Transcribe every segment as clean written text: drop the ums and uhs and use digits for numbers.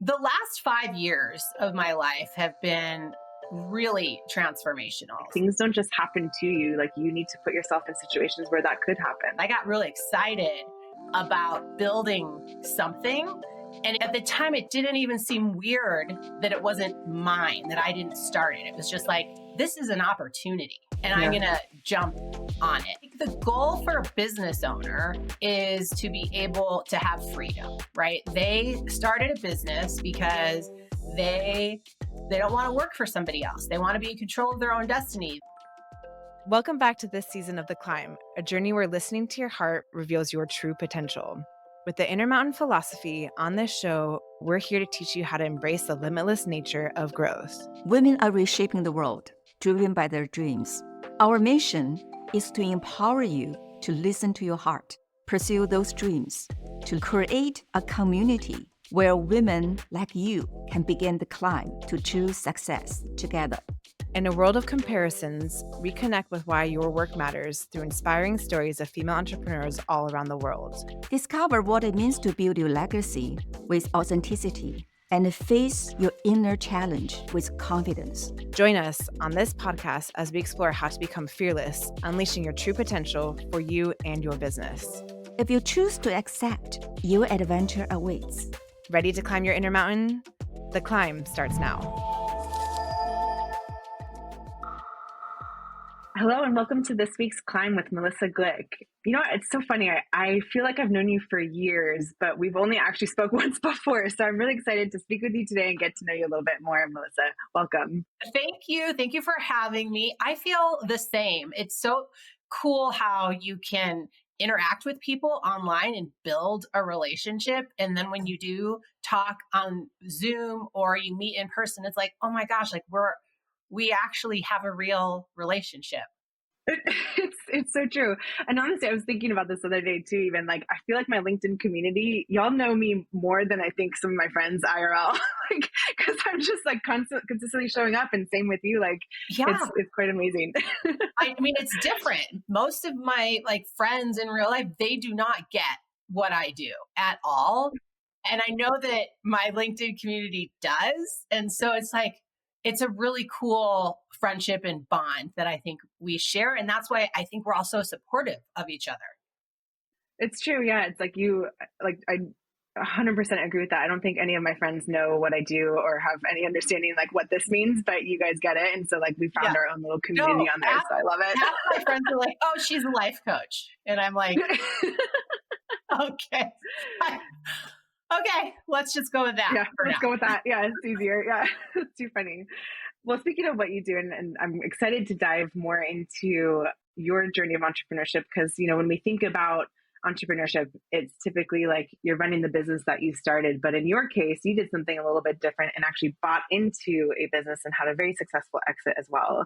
The last 5 years of my life have been really transformational. Things don't just happen to you. Like you need to put yourself in situations where that could happen. I got really excited about building something. And at the time, it didn't even seem weird that it wasn't mine, that I didn't start it. It was just like, this is an opportunity and I'm going to jump on it. The goal for a business owner is to be able to have freedom, right? They started a business because they don't want to work for somebody else. They want to be in control of their own destiny. Welcome back to this season of The Climb, a journey where listening to your heart reveals your true potential. With the Intermountain philosophy, on this show, we're here to teach you how to embrace the limitless nature of growth. Women are reshaping the world, driven by their dreams. Our mission is to empower you to listen to your heart, pursue those dreams, to create a community where women like you can begin the climb to true success together. In a world of comparisons, reconnect with why your work matters through inspiring stories of female entrepreneurs all around the world. Discover what it means to build your legacy with authenticity and face your inner challenge with confidence. Join us on this podcast as we explore how to become fearless, unleashing your true potential for you and your business. If you choose to accept, your adventure awaits. Ready to climb your inner mountain? The climb starts now. Hello and welcome to this week's Climb with Melissa Glick. You know what? It's so funny. I feel like I've known you for years, but we've only actually spoke once before. So I'm really excited to speak with you today and get to know you a little bit more, Melissa. Welcome. Thank you. Thank you for having me. I feel the same. It's so cool how you can interact with people online and build a relationship. And then when you do talk on Zoom or you meet in person, it's like, oh my gosh, like we actually have a real relationship. It's so true. And honestly, I was thinking about this the other day too, even like, I feel like my LinkedIn community, y'all know me more than I think some of my friends IRL, like, cause I'm just like consistently showing up, and same with you. Like, it's quite amazing. I mean, it's different. Most of my like friends in real life, they do not get what I do at all. And I know that my LinkedIn community does. And so it's like, it's a really cool friendship and bond that I think we share. And that's why I think we're all so supportive of each other. It's true. Yeah. It's like I 100% agree with that. I don't think any of my friends know what I do or have any understanding like what this means, but you guys get it. And so like we found our own little community on there. So I love it. Half my friends are like, oh, she's a life coach. And I'm like, okay. Okay, let's just go with that. Yeah, let's go with that. Yeah, it's easier. Yeah, it's too funny. Well, speaking of what you do, and I'm excited to dive more into your journey of entrepreneurship, because, you know, when we think about entrepreneurship, it's typically like you're running the business that you started. But in your case, you did something a little bit different and actually bought into a business and had a very successful exit as well.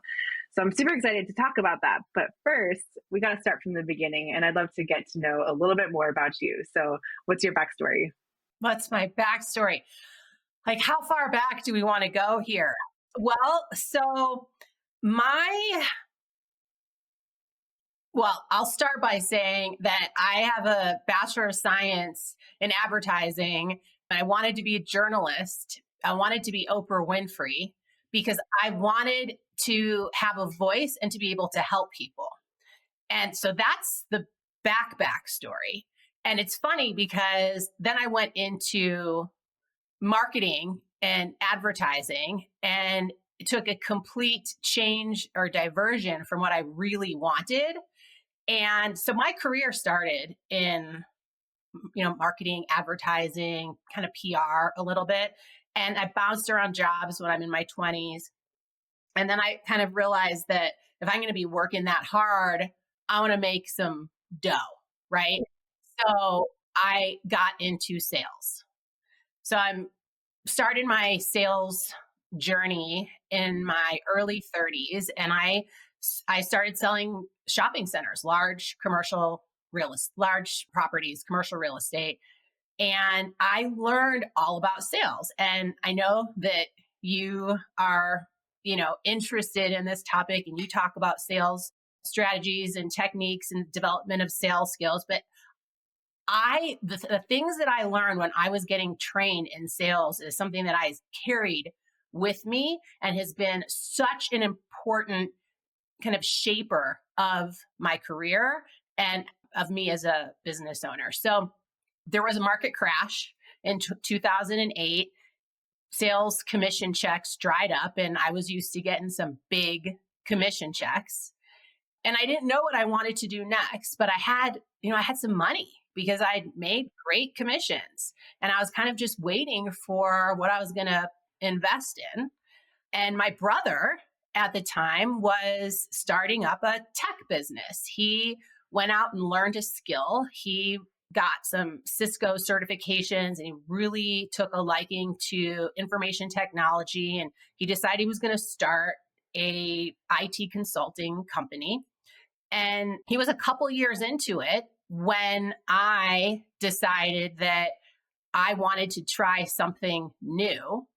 So I'm super excited to talk about that. But first, we got to start from the beginning, and I'd love to get to know a little bit more about you. So what's your backstory? What's my backstory? Like, how far back do we want to go here? Well, I'll start by saying that I have a Bachelor of Science in advertising. And I wanted to be a journalist. I wanted to be Oprah Winfrey because I wanted to have a voice and to be able to help people. And so that's the backstory. And it's funny because then I went into marketing and advertising, and it took a complete change or diversion from what I really wanted. And so my career started in, marketing, advertising, kind of PR a little bit. And I bounced around jobs when I'm in my 20s. And then I kind of realized that if I'm going to be working that hard, I want to make some dough, right? So I got into sales. So I'm started my sales journey in my early 30s, and I started selling shopping centers, large properties, commercial real estate. And I learned all about sales. And I know that you are, interested in this topic, and you talk about sales strategies and techniques and development of sales skills, but the things that I learned when I was getting trained in sales is something that I carried with me and has been such an important kind of shaper of my career and of me as a business owner. So there was a market crash in 2008. Sales commission checks dried up, and I was used to getting some big commission checks. And I didn't know what I wanted to do next, but I had some money because I'd made great commissions, and I was kind of just waiting for what I was going to invest in. And my brother at the time was starting up a tech business. He went out and learned a skill. He got some Cisco certifications, and he really took a liking to information technology. And he decided he was going to start a IT consulting company. And he was a couple years into it when I decided that I wanted to try something new,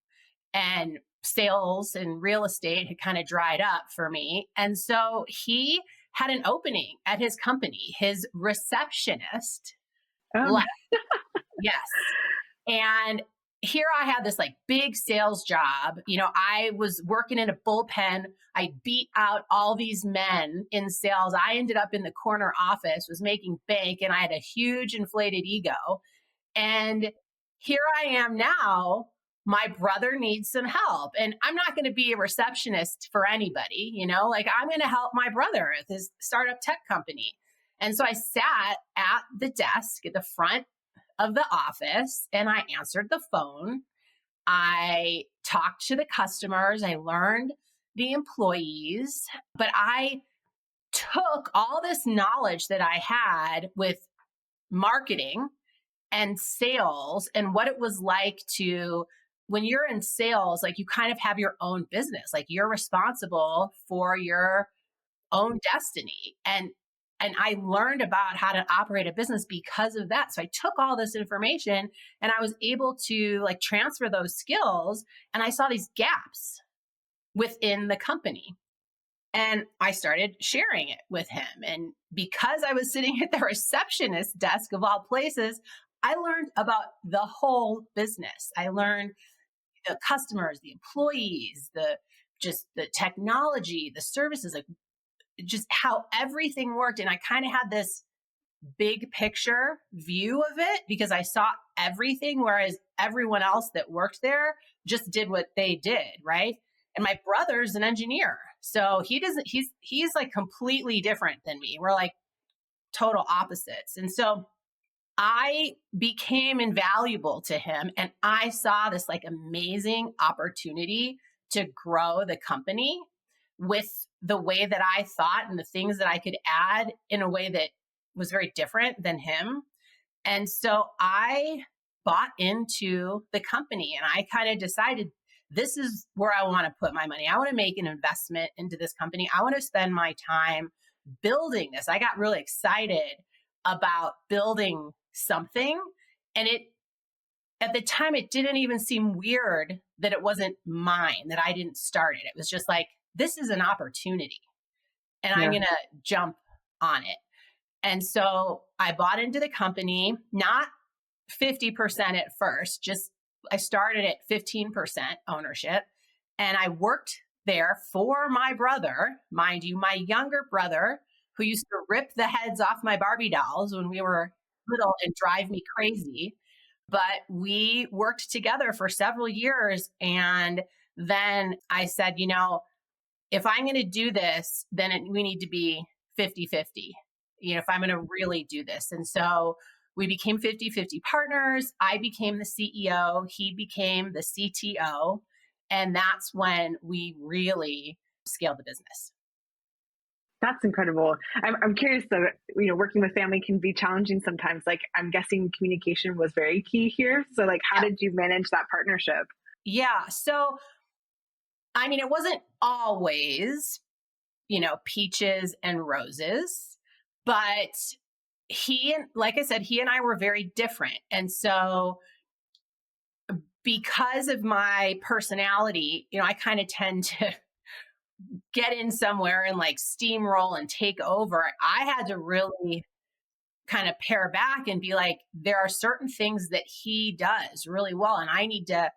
and sales and real estate had kind of dried up for me. And so he had an opening at his company. His receptionist left. Yes. And here I had this like big sales job. I was working in a bullpen. I beat out all these men in sales. I ended up in the corner office, was making bank, and I had a huge inflated ego. And here I am now. My brother needs some help, and I'm not going to be a receptionist for anybody, like I'm going to help my brother at his startup tech company. And so I sat at the desk at the front of the office and I answered the phone. I talked to the customers. I learned the employees, but I took all this knowledge that I had with marketing and sales and what it was like to, when you're in sales, like you kind of have your own business, like you're responsible for your own destiny. And I learned about how to operate a business because of that. So I took all this information and I was able to like transfer those skills, and I saw these gaps within the company. And I started sharing it with him. And because I was sitting at the receptionist desk of all places, I learned about the whole business. I learned the customers, the employees, the technology, the services, like just how everything worked. And I kind of had this big picture view of it because I saw everything, whereas everyone else that worked there just did what they did, right? And my brother's an engineer. So he's like completely different than me. We're like total opposites. And so I became invaluable to him, and I saw this like amazing opportunity to grow the company with the way that I thought and the things that I could add in a way that was very different than him. And so I bought into the company, and I kind of decided this is where I want to put my money. I want to make an investment into this company. I want to spend my time building this. I got really excited about building something. And at the time, it didn't even seem weird that it wasn't mine, that I didn't start it. It was just like, this is an opportunity and I'm going to jump on it. And so I bought into the company, not 50% at first, I started at 15% ownership, and I worked there for my brother, mind you, my younger brother, who used to rip the heads off my Barbie dolls when we were little and drive me crazy. But we worked together for several years. And then I said, if I'm going to do this, then we need to be 50-50, if I'm going to really do this. And so we became 50-50 partners. I became the CEO. He became the CTO. And that's when we really scaled the business. That's incredible. I'm curious though, working with family can be challenging sometimes. Like I'm guessing communication was very key here. So like, how did you manage that partnership? Yeah. So, I mean, it wasn't always, peaches and roses, but like I said, he and I were very different. And so because of my personality, I kind of tend to get in somewhere and like steamroll and take over. I had to really kind of pare back and be like, there are certain things that he does really well, and I need to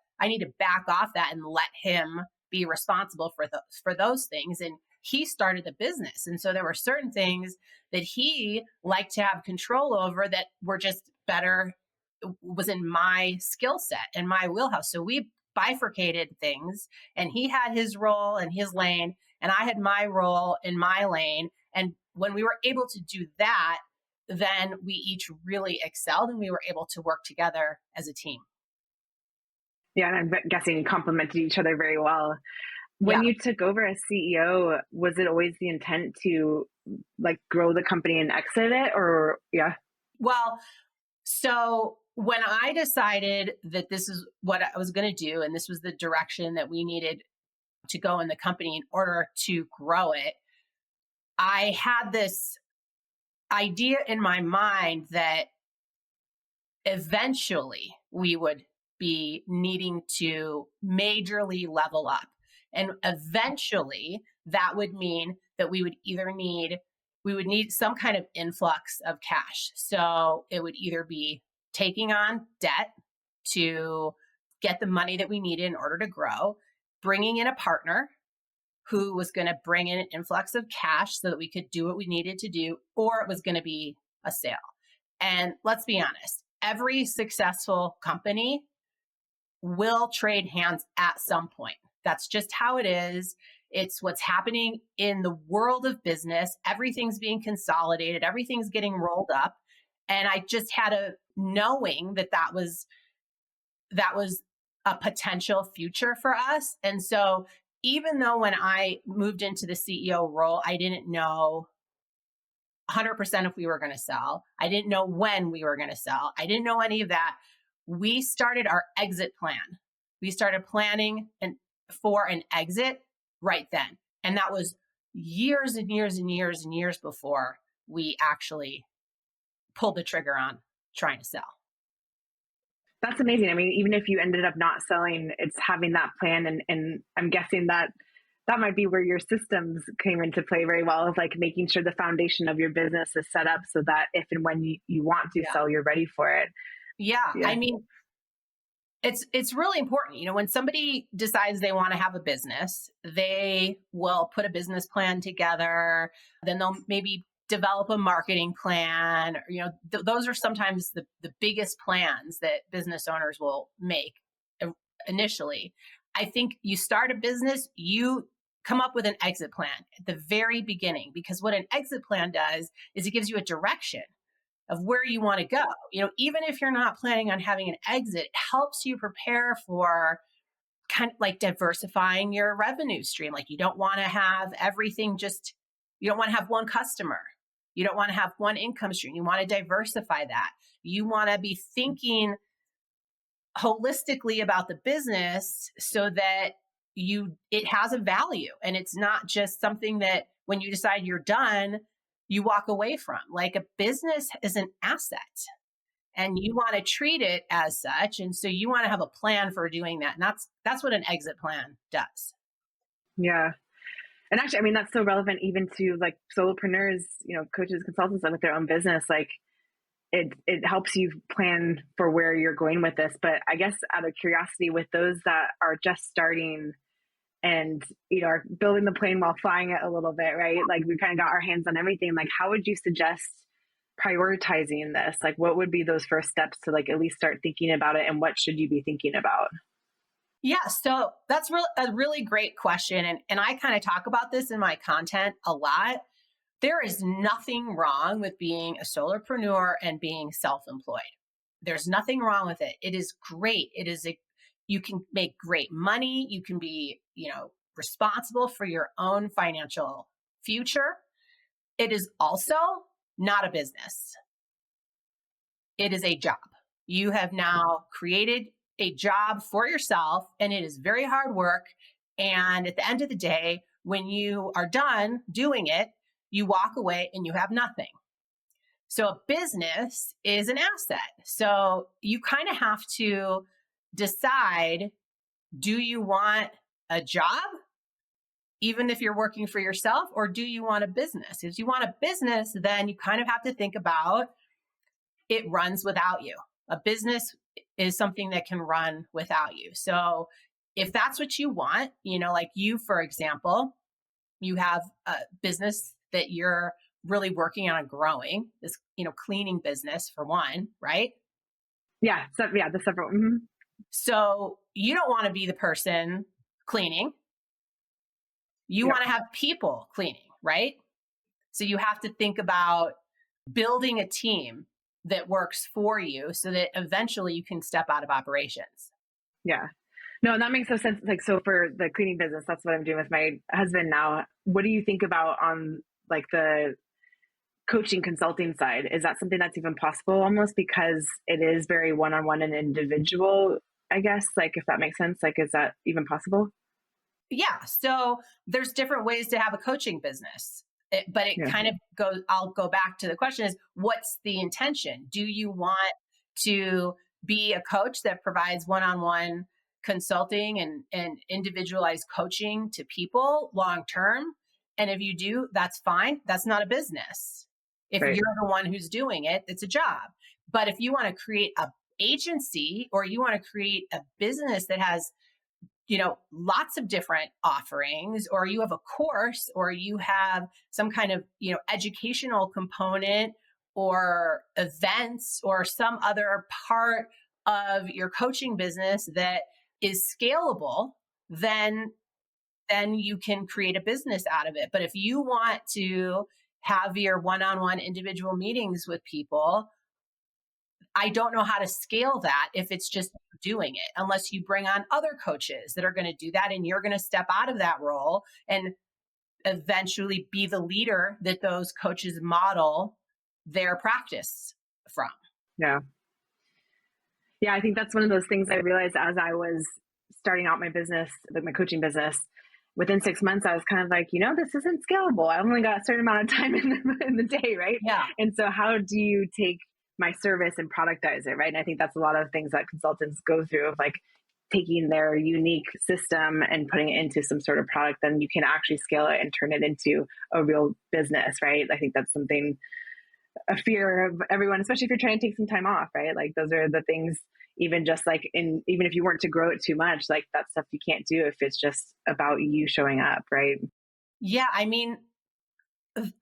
back off that and let him be responsible for those things. And he started the business, and so there were certain things that he liked to have control over that were just better, was in my skill set and my wheelhouse. So we bifurcated things, and he had his role in his lane, and I had my role in my lane. And when we were able to do that, then we each really excelled, and we were able to work together as a team. Yeah, and I'm guessing you complemented each other very well. When you took over as CEO, was it always the intent to like grow the company and exit it, or yeah? Well, so when I decided that this is what I was going to do, and this was the direction that we needed to go in the company in order to grow it, I had this idea in my mind that eventually we would be needing to majorly level up. And eventually that would mean that we would need some kind of influx of cash. So it would either be taking on debt to get the money that we needed in order to grow, bringing in a partner who was going to bring in an influx of cash so that we could do what we needed to do, or it was going to be a sale. And let's be honest, every successful company will trade hands at some point. That's just how it is. It's what's happening in the world of business. Everything's being consolidated. Everything's getting rolled up. And I just had a knowing that was a potential future for us. And so even though when I moved into the CEO role, I didn't know 100% if we were going to sell. I didn't know when we were going to sell. I didn't know any of that. We started our exit plan. We started planning for an exit right then. And that was years and years and years and years before we actually pulled the trigger on trying to sell. That's amazing. I mean, even if you ended up not selling, it's having that plan. And I'm guessing that might be where your systems came into play very well, of like making sure the foundation of your business is set up so that if and when you want to sell, you're ready for it. Yeah. I mean, it's really important. You know, when somebody decides they want to have a business, they will put a business plan together. Then they'll maybe develop a marketing plan. You know, those are sometimes the biggest plans that business owners will make initially. I think you start a business, you come up with an exit plan at the very beginning, because what an exit plan does is it gives you a direction of where you want to go. You know, even if you're not planning on having an exit, it helps you prepare for kind of like diversifying your revenue stream. Like you don't want to have everything you don't want to have one customer. You don't want to have one income stream. You want to diversify that. You want to be thinking holistically about the business so that it has a value, and it's not just something that when you decide you're done, you walk away from. Like a business is an asset, and you want to treat it as such. And so you want to have a plan for doing that. And that's what an exit plan does. Yeah. And actually, I mean, that's so relevant even to like solopreneurs, you know, coaches, consultants with their own business. Like it helps you plan for where you're going with this. But I guess out of curiosity, with those that are just starting and, you know, are building the plane while flying it a little bit, right? Like we kind of got our hands on everything. Like how would you suggest prioritizing this? Like what would be those first steps to like at least start thinking about it, and what should you be thinking about? Yeah, so that's a really great question. And I kind of talk about this in my content a lot. There is nothing wrong with being a solopreneur and being self-employed. There's nothing wrong with it. It is great. You can make great money. You can be, you know, responsible for your own financial future. It is also not a business. It is a job. You have now created a job for yourself, and it is very hard work. And at the end of the day, when you are done doing it, you walk away and you have nothing. So a business is an asset. So you kind of have to decide, do you want a job, even if you're working for yourself, or do you want a business? If you want a business, then you kind of have to think about it runs without you. A business is something that can run without you. So if that's what you want, like you, for example, you have a business that you're really working on growing, this, cleaning business for one, right? Yeah. So yeah, the several. Mm-hmm. So you don't want to be the person cleaning. You Yep. want to have people cleaning, right? So you have to think about building a team that works for you so that eventually you can step out of operations. Yeah. No, and that makes no sense. Like, so for the cleaning business, that's what I'm doing with my husband now. What do you think about on like the coaching consulting side? Is that something that's even possible almost because it is very one-on-one and individual, I guess, like if that makes sense, like, is that even possible? Yeah. So there's different ways to have a coaching business. But it Yeah. kind of goes, I'll go back to the question is, what's the intention? Do you want to be a coach that provides one-on-one consulting and individualized coaching to people long term? And if you do, that's fine. That's not a business. If Right. you're the one who's doing it, it's a job. But if you want to create a agency or you want to create a business that has lots of different offerings, or you have a course, or you have some kind of, educational component or events or some other part of your coaching business that is scalable, then you can create a business out of it. But if you want to have your one-on-one individual meetings with people, I don't know how to scale that if it's just doing it, unless you bring on other coaches that are going to do that and you're going to step out of that role and eventually be the leader that those coaches model their practice from. Yeah. Yeah. I think that's one of those things I realized as I was starting out my business, like my coaching business. Within 6 months, I was kind of like, this isn't scalable. I only got a certain amount of time in the day, right? Yeah. And so how do you take my service and productize it, right? And I think that's a lot of things that consultants go through of like taking their unique system and putting it into some sort of product, then you can actually scale it and turn it into a real business, right? I think that's something, a fear of everyone, especially if you're trying to take some time off, right? Like those are the things, even just like even if you weren't to grow it too much, like that stuff you can't do if it's just about you showing up, right? Yeah. I mean,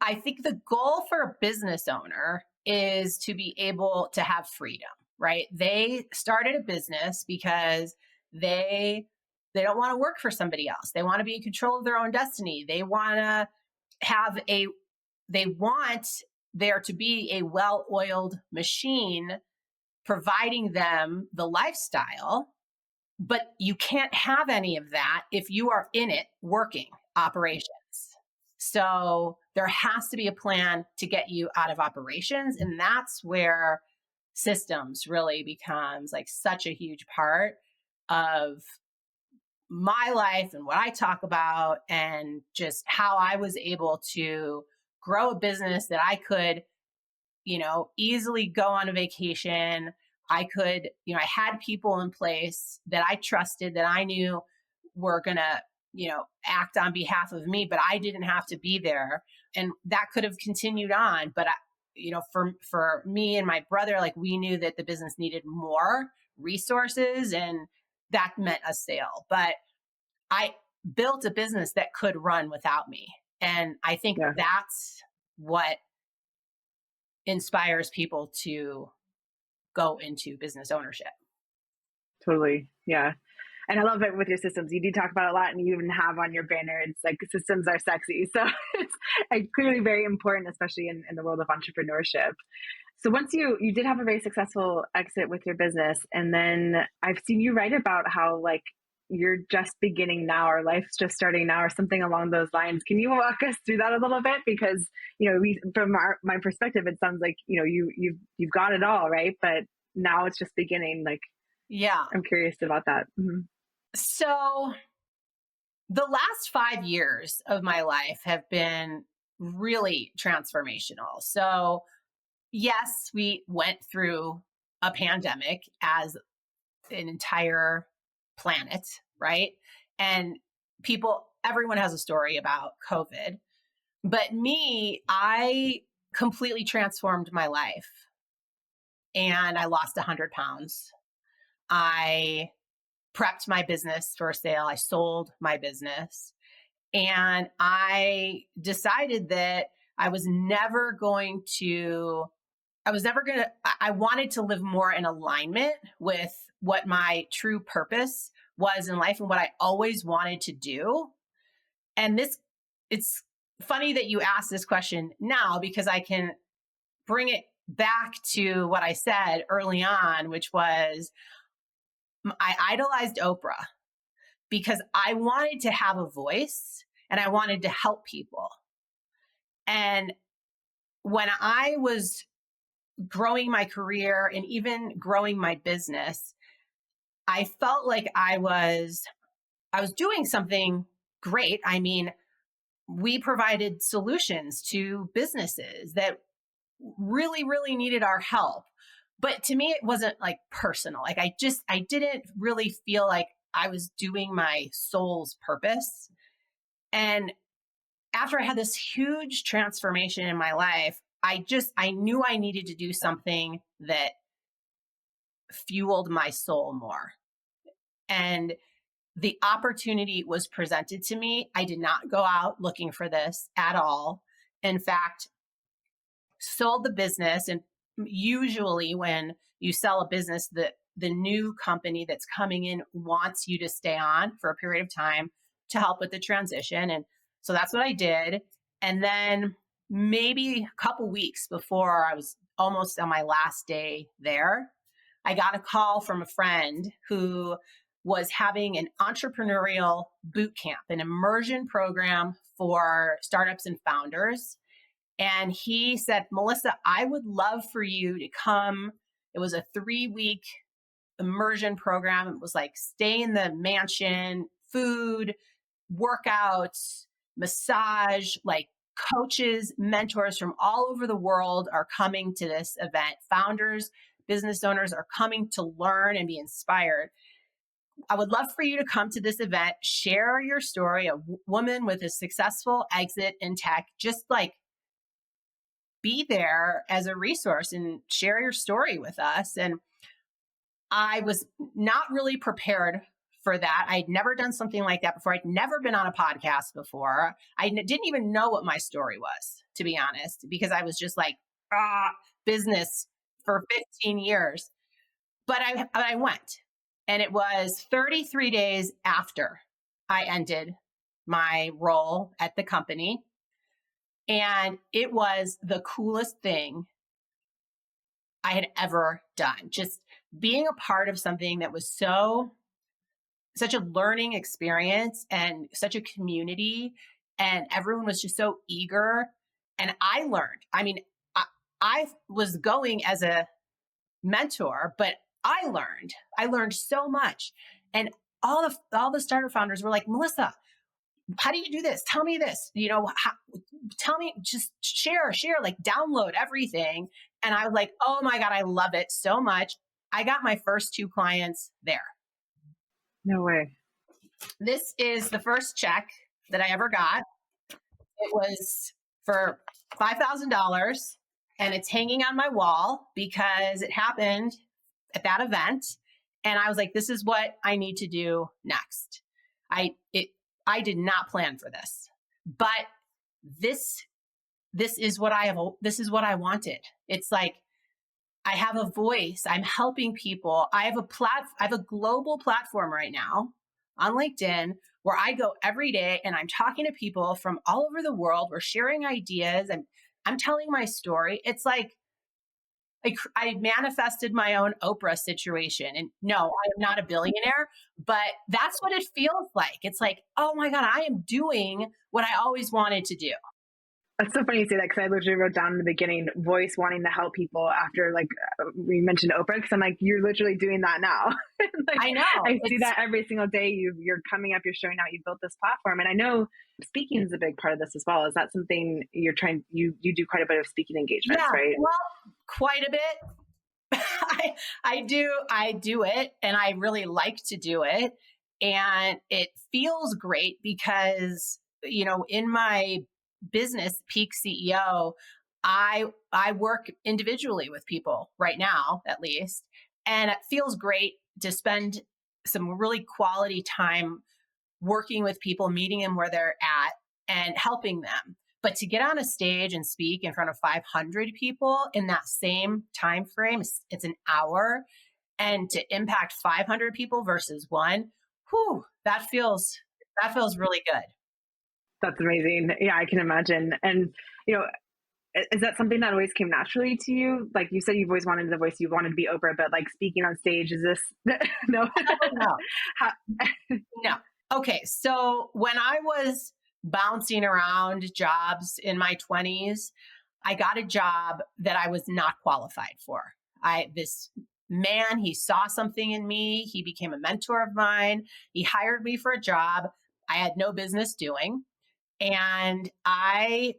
I think the goal for a business owner is to be able to have freedom, right? They started a business because they don't want to work for somebody else. They want to be in control of their own destiny. They want there to be a well-oiled machine providing them the lifestyle, but you can't have any of that if you are in it working operations. So there has to be a plan to get you out of operations. And that's where systems really becomes like such a huge part of my life and what I talk about, and just how I was able to grow a business that I could, easily go on a vacation. I could, I had people in place that I trusted, that I knew were going to, act on behalf of me, but I didn't have to be there. And that could have continued on. But, for me and my brother, like we knew that the business needed more resources, and that meant a sale. But I built a business that could run without me. And I think Yeah. that's what inspires people to go into business ownership. Totally. Yeah. And I love it with your systems. You do talk about it a lot, and you even have on your banner, it's like systems are sexy. So it's like clearly very important, especially in the world of entrepreneurship. So once you did have a very successful exit with your business, and then I've seen you write about how like you're just beginning now, or life's just starting now, or something along those lines. Can you walk us through that a little bit? Because from my perspective, it sounds like you've got it all, right? But now it's just beginning. Like, Yeah. I'm curious about that. Mm-hmm. So the last 5 years of my life have been really transformational. So yes, we went through a pandemic as an entire planet, right? And everyone has a story about COVID. But me, I completely transformed my life and I lost 100 pounds. I prepped my business for sale. I sold my business. And I decided that I was never going to, I wanted to live more in alignment with what my true purpose was in life and what I always wanted to do. And it's funny that you asked this question now, because I can bring it back to what I said early on, which was I idolized Oprah because I wanted to have a voice and I wanted to help people. And when I was growing my career and even growing my business, I felt like I was doing something great. I mean, we provided solutions to businesses that really, really needed our help. But to me, it wasn't like personal. Like I didn't really feel like I was doing my soul's purpose. And after I had this huge transformation in my life, I knew I needed to do something that fueled my soul more. And the opportunity was presented to me. I did not go out looking for this at all. In fact, sold the business. And usually when you sell a business, the new company that's coming in wants you to stay on for a period of time to help with the transition. And so that's what I did. And then maybe a couple weeks before I was almost on my last day there, I got a call from a friend who was having an entrepreneurial boot camp, an immersion program for startups and founders. And he said, Melissa, I would love for you to come. It was a 3-week immersion program. It was like stay in the mansion, food, workouts, massage, like coaches, mentors from all over the world are coming to this event. Founders, business owners are coming to learn and be inspired. I would love for you to come to this event, share your story, a woman with a successful exit in tech, just like be there as a resource and share your story with us. And I was not really prepared for that. I'd never done something like that before. I'd never been on a podcast before. I didn't even know what my story was, to be honest, because I was just like, business for 15 years. But I went, and it was 33 days after I ended my role at the company. And it was the coolest thing I had ever done. Just being a part of something that was such a learning experience and such a community. And everyone was just so eager. And I learned. I mean, I was going as a mentor, but I learned so much. And all the startup founders were like, Melissa, how do you do this? Tell me this, tell me, just share, like download everything. And I was like, oh my God, I love it so much. I got my first 2 clients there. No way. This is the first check that I ever got. It was for $5,000 and it's hanging on my wall because it happened at that event. And I was like, this is what I need to do next. I did not plan for this, but this is what this is what I wanted. It's like, I have a voice. I'm helping people. I have a global platform right now on LinkedIn where I go every day and I'm talking to people from all over the world. We're sharing ideas and I'm telling my story. It's like, I manifested my own Oprah situation. And no, I am not a billionaire, but that's what it feels like. It's like, oh my God, I am doing what I always wanted to do. That's so funny you say that, because I literally wrote down in the beginning, voice wanting to help people after we mentioned Oprah, because I'm like, you're literally doing that now. I know. I see that every single day. You're coming up, you're showing out, you built this platform. And I know speaking is a big part of this as well. Is that something you do quite a bit of speaking engagements, right? Well, quite a bit. I do it, and I really like to do it. And it feels great because, in my business, Peak CEO, I work individually with people right now, at least, and it feels great to spend some really quality time working with people, meeting them where they're at and helping them. But to get on a stage and speak in front of 500 people in that same time frame, it's an hour, and to impact 500 people versus one, whew, that feels really good. That's amazing. Yeah, I can imagine. And, is that something that always came naturally to you? Like you said, you've always wanted the voice, you wanted to be Oprah, but like speaking on stage, is this, no? No. How- No. Okay. So when I was bouncing around jobs in my 20s, I got a job that I was not qualified for. This man, he saw something in me. He became a mentor of mine. He hired me for a job I had no business doing. And I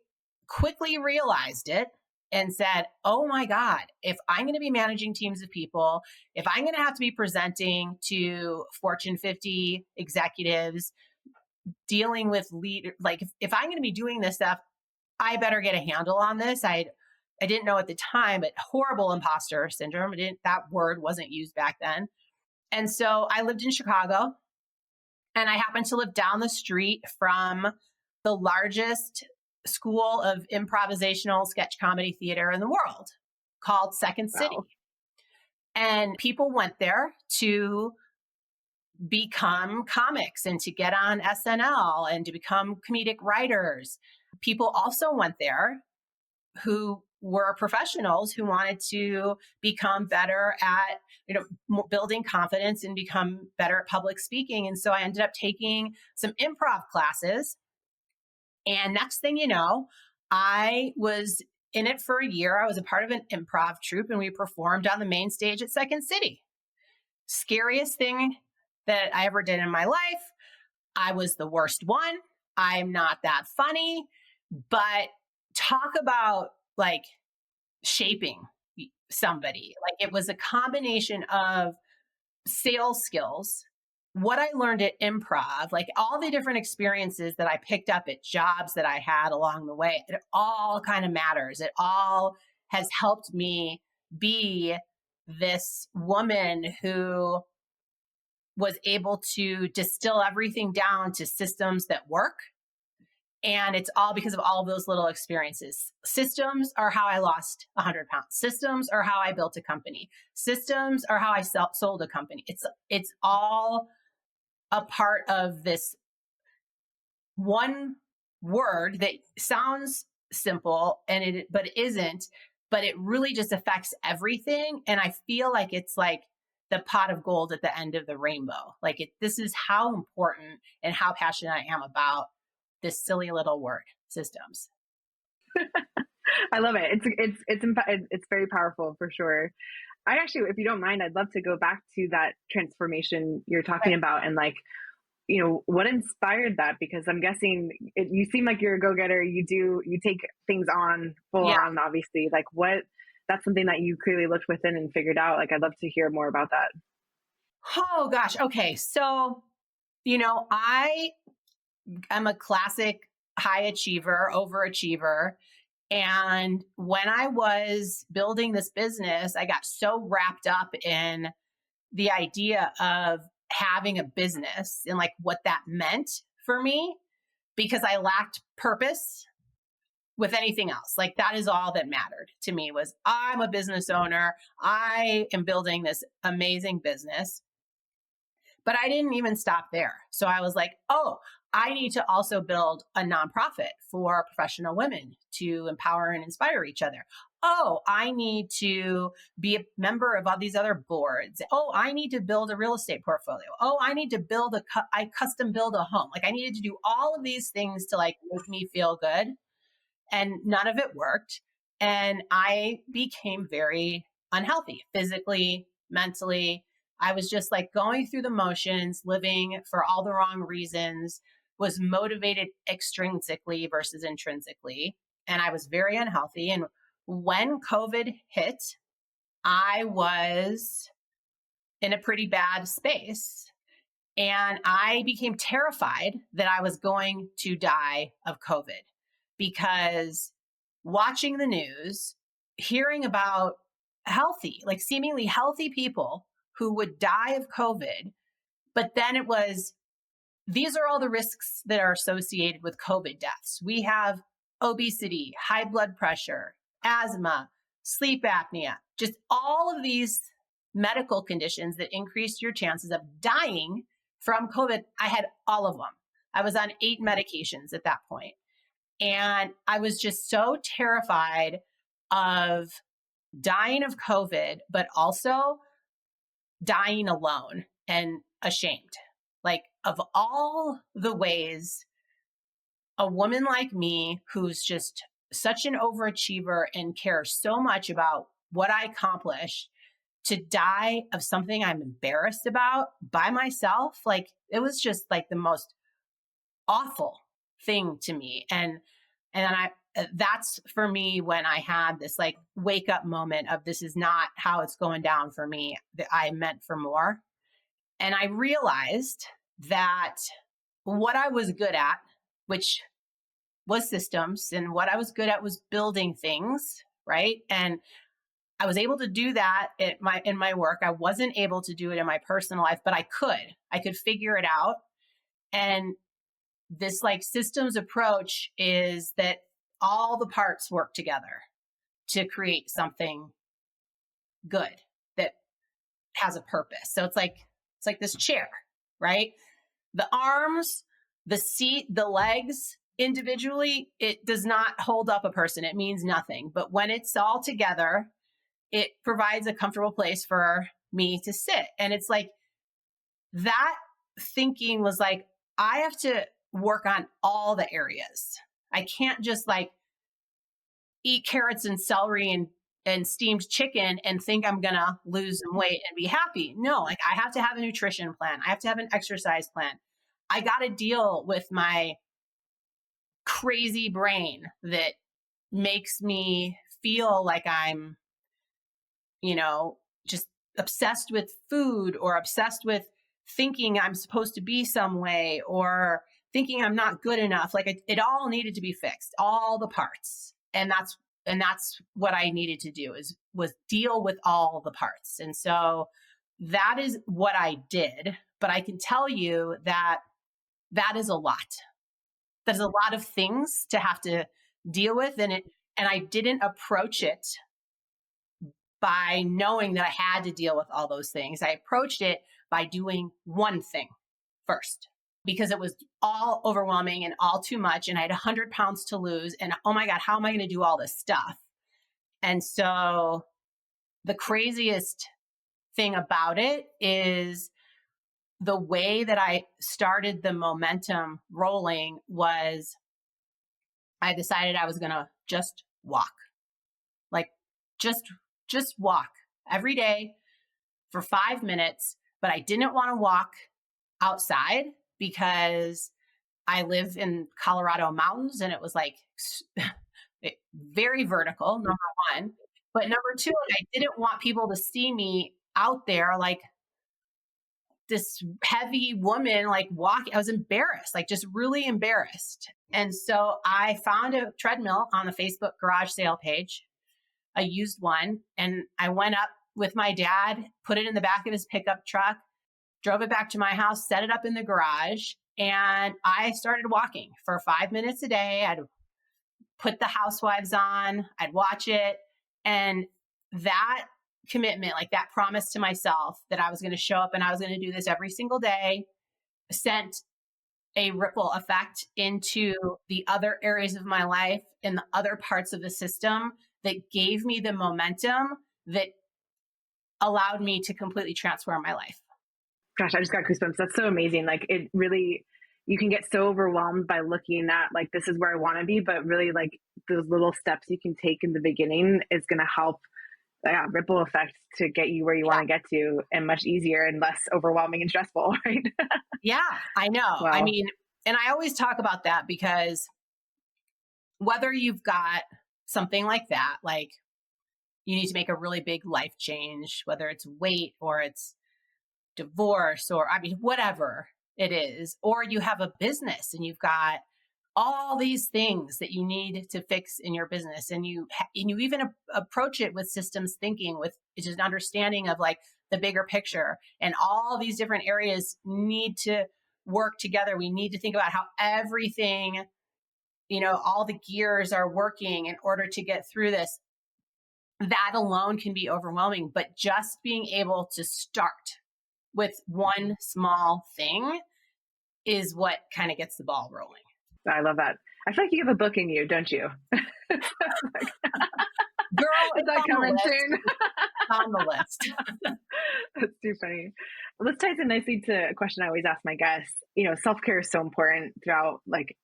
quickly realized it and said, oh my God, if I'm going to be managing teams of people, if I'm going to have to be presenting to Fortune 50 executives, dealing with leaders, like if I'm going to be doing this stuff, I better get a handle on this. I didn't know at the time, but horrible imposter syndrome. That word wasn't used back then. And so I lived in Chicago, and I happened to live down the street from the largest school of improvisational sketch comedy theater in the world, called Second City. Wow. And people went there to become comics and to get on SNL and to become comedic writers. People also went there who were professionals who wanted to become better at, building confidence and become better at public speaking. And so I ended up taking some improv classes. And next thing you know, I was in it for a year. I was a part of an improv troupe, and we performed on the main stage at Second City. Scariest thing that I ever did in my life. I was the worst one. I'm not that funny, but talk about like shaping somebody. Like it was a combination of sales skills, what I learned at improv, like all the different experiences that I picked up at jobs that I had along the way. It all kind of matters. It all has helped me be this woman who was able to distill everything down to systems that work. And it's all because of all of those little experiences. Systems are how I lost 100 pounds. Systems are how I built a company. Systems are how I sold a company. It's all a part of this one word that sounds simple, but it isn't. But it really just affects everything. And I feel like it's like the pot of gold at the end of the rainbow. Like this is how important and how passionate I am about this silly little word, systems. I love it. It's very powerful for sure. I actually, if you don't mind, I'd love to go back to that transformation you're talking about, and like, what inspired that? Because I'm guessing you seem like you're a go-getter. You take things on full on, obviously. Like that's something that you clearly looked within and figured out. Like, I'd love to hear more about that. Oh gosh. Okay. So, I'm a classic high achiever, overachiever. And when I was building this business, I got so wrapped up in the idea of having a business and like what that meant for me, because I lacked purpose with anything else. Like that is all that mattered to me, was I'm a business owner. I am building this amazing business. But I didn't even stop there. So I was like, oh, I need to also build a nonprofit for professional women to empower and inspire each other. Oh, I need to be a member of all these other boards. Oh, I need to build a real estate portfolio. Oh, I need to I custom build a home. Like I needed to do all of these things to like make me feel good. And none of it worked. And I became very unhealthy physically, mentally. I was just like going through the motions, living for all the wrong reasons, was motivated extrinsically versus intrinsically. And I was very unhealthy. And when COVID hit, I was in a pretty bad space. And I became terrified that I was going to die of COVID, because watching the news, hearing about like seemingly healthy people who would die of COVID. But then it was, these are all the risks that are associated with COVID deaths. We have obesity, high blood pressure, asthma, sleep apnea, just all of these medical conditions that increase your chances of dying from COVID. I had all of them. I was on 8 medications at that point. And I was just so terrified of dying of COVID, but also dying alone and ashamed. Like, of all the ways a woman like me, who's just such an overachiever and cares so much about what I accomplish, to die of something I'm embarrassed about by myself, like, it was just like the most awful thing to me. And that's for me when I had this like wake up moment of, this is not how it's going down for me, that I meant for more. And I realized that what I was good at, which was systems, and what I was good at was building things, right? And I was able to do that in my work. I wasn't able to do it in my personal life, but I could figure it out. And this like systems approach is that all the parts work together to create something good that has a purpose. So it's like this chair, right? The arms, the seat, the legs, individually, it does not hold up a person. It means nothing. But when it's all together, it provides a comfortable place for me to sit. And it's like, that thinking was like, I have to work on all the areas. I can't just like eat carrots and celery and steamed chicken and think I'm going to lose some weight and be happy. No, like, I have to have a nutrition plan. I have to have an exercise plan. I got to deal with my crazy brain that makes me feel like I'm, just obsessed with food, or obsessed with thinking I'm supposed to be some way, or thinking I'm not good enough. Like, it all needed to be fixed, all the parts. And that's what I needed to do was deal with all the parts. And so that is what I did. But I can tell you that is a lot. There's a lot of things to have to deal with. And I didn't approach it by knowing that I had to deal with all those things. I approached it by doing one thing first, because it was all overwhelming and all too much. And I had 100 pounds to lose. And oh my God, how am I going to do all this stuff? And so the craziest thing about it is the way that I started the momentum rolling was, I decided I was going to just walk, like just walk every day for 5 minutes. But I didn't want to walk outside because I live in Colorado mountains, and it was like very vertical, number one. But number two, I didn't want people to see me out there like this heavy woman, like walking. I was embarrassed, like just really embarrassed. And so I found a treadmill on the Facebook garage sale page, a used one. And I went up with my dad, put it in the back of his pickup truck, drove it back to my house, set it up in the garage. And I started walking for 5 minutes a day. I'd put the Housewives on, I'd watch it. And that commitment, like that promise to myself that I was going to show up and I was going to do this every single day, sent a ripple effect into the other areas of my life and the other parts of the system that gave me the momentum that allowed me to completely transform my life. Gosh, I just got goosebumps. That's so amazing. Like, it really, you can get so overwhelmed by looking at like, this is where I want to be, but really like those little steps you can take in the beginning is going to help ripple effect to get you where you want to get to, and much easier and less overwhelming and stressful, right? Yeah, I know. Wow. I mean, and I always talk about that because whether you've got something like that, like you need to make a really big life change, whether it's weight or it's divorce or, I mean, whatever it is, or you have a business and you've got all these things that you need to fix in your business. And you even approach it with systems thinking, with just an understanding of like the bigger picture, and all these different areas need to work together. We need to think about how everything, all the gears are working in order to get through this. That alone can be overwhelming, but just being able to start with one small thing is what kind of gets the ball rolling. I love that. I feel like you have a book in you, don't you? Girl, is that coming soon? On the list. That's too funny. Well, this ties in nicely to a question I always ask my guests. Self-care is so important throughout like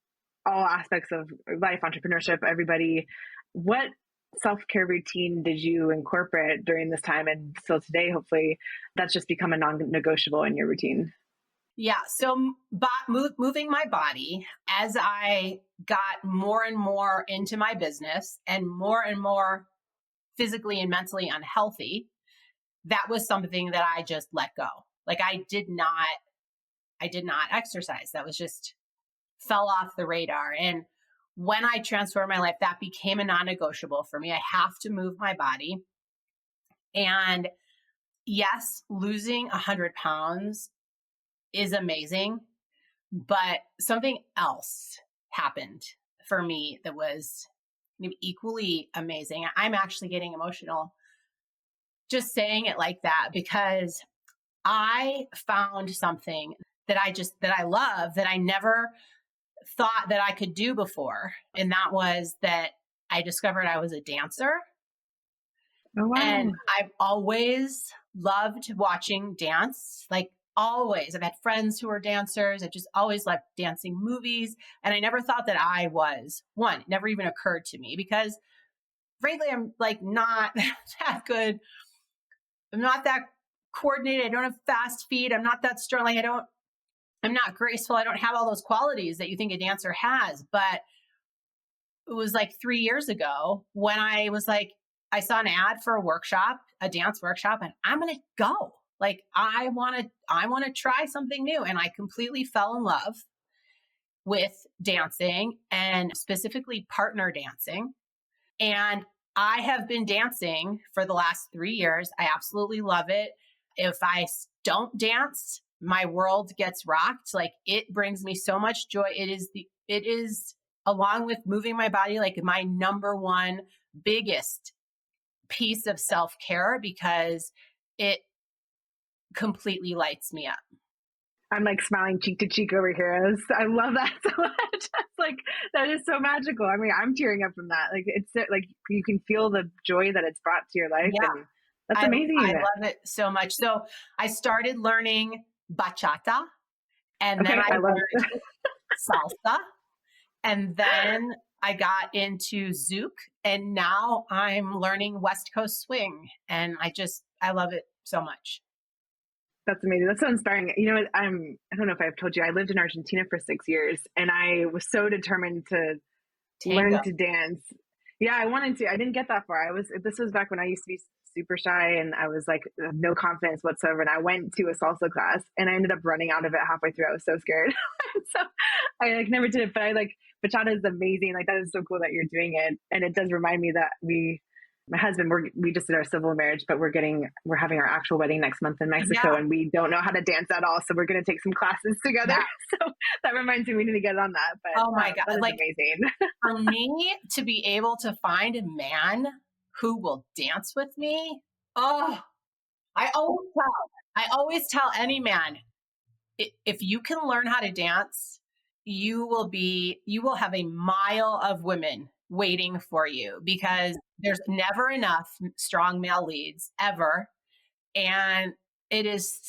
all aspects of life, entrepreneurship, everybody. What self-care routine did you incorporate during this time, and still today, hopefully, that's just become a non-negotiable in your routine? Yeah. So moving my body, as I got more and more into my business and more physically and mentally unhealthy, that was something that I just let go. Like I did not exercise. That was just fell off the radar. And when I transformed my life, that became a non-negotiable for me. I have to move my body. And yes, losing 100 pounds is amazing, but something else happened for me that was equally amazing. I'm actually getting emotional just saying it like that, because I found something that I love, that I never thought that I could do before. And that was that I discovered I was a dancer. Oh, wow. And I've always loved watching dance, like always. I've had friends who are dancers. I've just always loved dancing movies. And I never thought that I was one. It never even occurred to me, because frankly, I'm like not that good. I'm not that coordinated. I don't have fast feet. I'm not that strong. Like I'm not graceful. I don't have all those qualities that you think a dancer has. But it was like 3 years ago when I was like, I saw an ad for a dance workshop, and I'm going to go. Like, I want to try something new. And I completely fell in love with dancing, and specifically partner dancing. And I have been dancing for the last 3 years. I absolutely love it. If I don't dance, my world gets rocked. Like, it brings me so much joy. It is along with moving my body, like my number one biggest piece of self-care, because it completely lights me up. I'm like smiling cheek to cheek over here. I love that so much. It's like, that is so magical. I mean, I'm tearing up from that. Like, it's like you can feel the joy that it's brought to your life. Yeah. And that's amazing. I love it so much. So I started learning bachata, and then I learned salsa, and then I got into zouk, and now I'm learning West Coast swing, and I love it so much. That's amazing. That's so inspiring. I don't know if I've told you, I lived in Argentina for 6 years, and I was so determined to learn to dance. Yeah, I wanted to. I didn't get that far. This was back when I used to be super shy, and I was like no confidence whatsoever. And I went to a salsa class, and I ended up running out of it halfway through. I was so scared. So I like never did it, but I like bachata is amazing. Like, that is so cool that you're doing it. And it does remind me that my husband, we just did our civil marriage, but we're having our actual wedding next month in Mexico, and we don't know how to dance at all. So we're going to take some classes together. Yeah. So that reminds me, we need to get on that. But oh my God, that is like, amazing. For me to be able to find a man who will dance with me. Oh, I always tell any man, if you can learn how to dance, you will have a mile of women waiting for you, because there's never enough strong male leads ever. And it is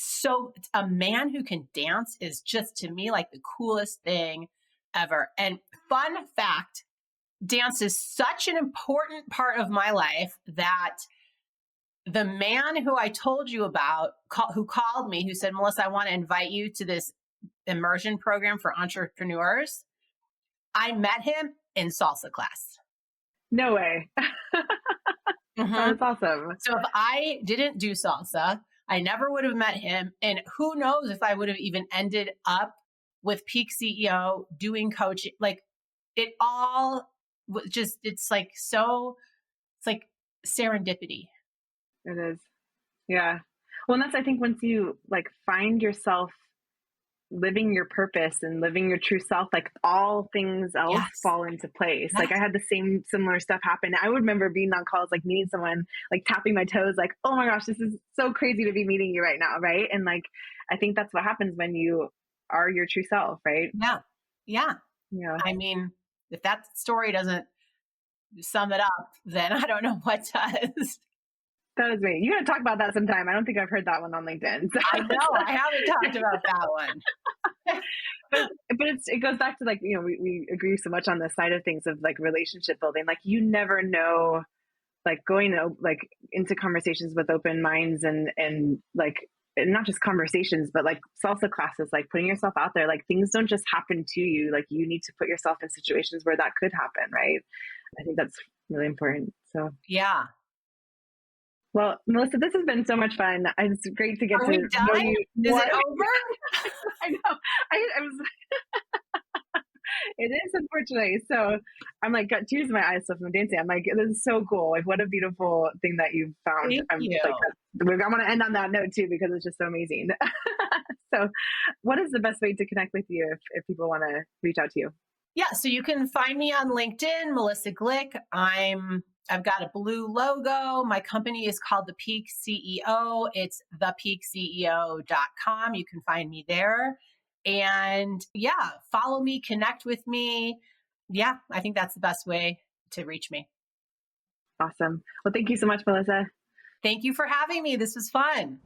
a man who can dance is just, to me, like the coolest thing ever. And fun fact, dance is such an important part of my life that the man who I told you about, who called me, who said, Melissa, I want to invite you to this immersion program for entrepreneurs. I met him in salsa class. No way. Mm-hmm. That's awesome. So if I didn't do salsa, I never would have met him. And who knows if I would have even ended up with Peak CEO doing coaching. Like, it all just, it's like serendipity. It is. Yeah. Well, and that's, I think, once you like find yourself living your purpose and living your true self, like all things else Yes. fall into place. Yes. Like I had the same similar stuff happen. I would remember being on calls, like meeting someone, like tapping my toes, like, oh my gosh, this is so crazy to be meeting you right now. Right. And like, I think that's what happens when you are your true self. Right. Yeah. Yeah. Yeah. I mean, if that story doesn't sum it up, then I don't know what does. That is me. You got to talk about that sometime. I don't think I've heard that one on LinkedIn. So. I know. I haven't talked about that one. but it goes back to like, you know, we agree so much on the side of things of like relationship building. Like you never know, like going like into conversations with open minds and like, and not just conversations, but like salsa classes, like putting yourself out there, like things don't just happen to you. Like you need to put yourself in situations where that could happen. Right. I think that's really important. So, yeah. Well, Melissa, this has been so much fun. It's great to get Are to we know done? you Is more. it over? I know. I was. It is, unfortunately. So I'm like, got tears in my eyes from dancing. I'm like, this is so cool. Like, what a beautiful thing that you've found. Thank you. Like, I want to end on that note too, because it's just so amazing. So what is the best way to connect with you if people want to reach out to you? Yeah. So you can find me on LinkedIn, Melissa Glick. I've got a blue logo. My company is called The Peak CEO. It's thepeakceo.com. You can find me there. And yeah, follow me, connect with me. Yeah, I think that's the best way to reach me. Awesome. Well, thank you so much, Melissa. Thank you for having me. This was fun.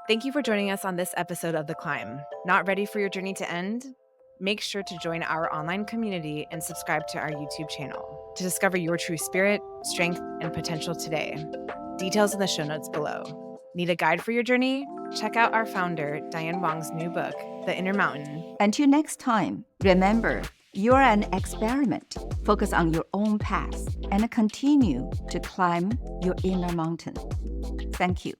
Thank you for joining us on this episode of The Climb. Not ready for your journey to end? Make sure to join our online community and subscribe to our YouTube channel to discover your true spirit, strength, and potential today. Details in the show notes below. Need a guide for your journey? Check out our founder, Diane Wong's new book, The Inner Mountain. Until next time, remember, you are an experiment. Focus on your own path and continue to climb your inner mountain. Thank you.